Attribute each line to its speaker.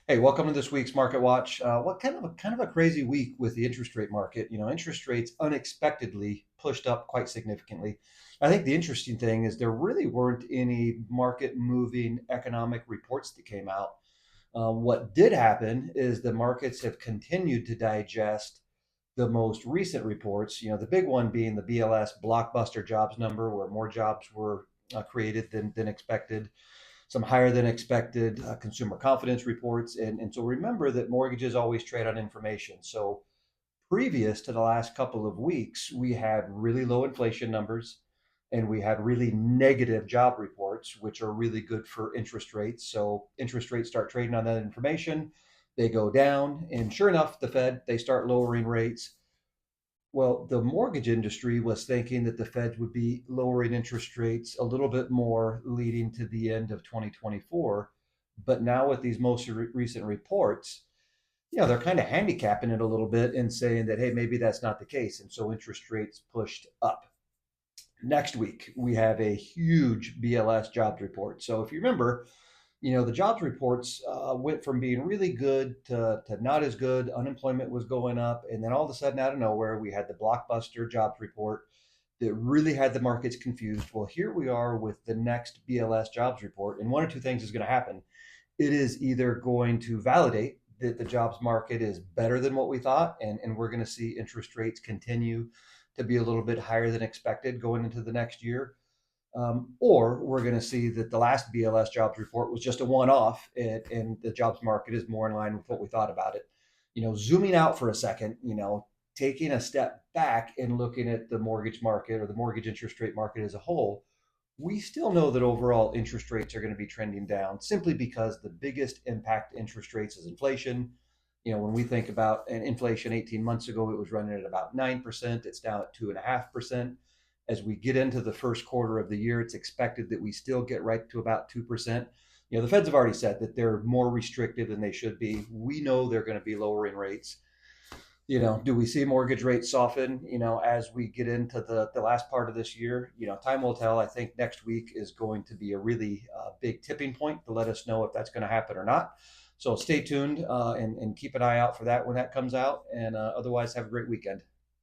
Speaker 1: Hey, welcome to this week's Market Watch. What kind of a crazy week with the interest rate market? Interest rates unexpectedly pushed up quite significantly. I think the interesting thing is there really weren't any market moving economic reports that came out. What did happen is the markets have continued to digest the most recent reports. The big one being the BLS blockbuster jobs number, where more jobs were created than expected, some higher than expected consumer confidence reports. And so remember that mortgages always trade on information. So previous to the last couple of weeks, we had really low inflation numbers and we had really negative job reports, which are really good for interest rates. So interest rates start trading on that information, they go down, and sure enough, the Fed, they start lowering rates. Well, the mortgage industry was thinking that the Fed would be lowering interest rates a little bit more leading to the end of 2024. But now, with these most recent reports, they're kind of handicapping it a little bit and saying that, hey, maybe that's not the case. And so interest rates pushed up. Next week, we have a huge BLS jobs report. So if you remember, the jobs reports went from being really good to not as good. Unemployment was going up. And then all of a sudden, out of nowhere, we had the blockbuster jobs report that really had the markets confused. Well, here we are with the next BLS jobs report. And one or two things is going to happen. It is either going to validate that the jobs market is better than what we thought, and we're going to see interest rates continue to be a little bit higher than expected going into the next year, or we're going to see that the last BLS jobs report was just a one-off, and the jobs market is more in line with what we thought about it. Zooming out for a second, taking a step back and looking at the mortgage market or the mortgage interest rate market as a whole, we still know that overall interest rates are going to be trending down simply because the biggest impact to interest rates is inflation. When we think about an inflation 18 months ago, it was running at about 9%. It's now at 2.5%. As we get into the first quarter of the year, it's expected that we still get right to about 2%. The Feds have already said that they're more restrictive than they should be. We know they're going to be lowering rates. Do we see mortgage rates soften, as we get into the last part of this year? Time will tell. I think next week is going to be a really big tipping point to let us know if that's going to happen or not. So stay tuned and keep an eye out for that when that comes out. And otherwise, have a great weekend.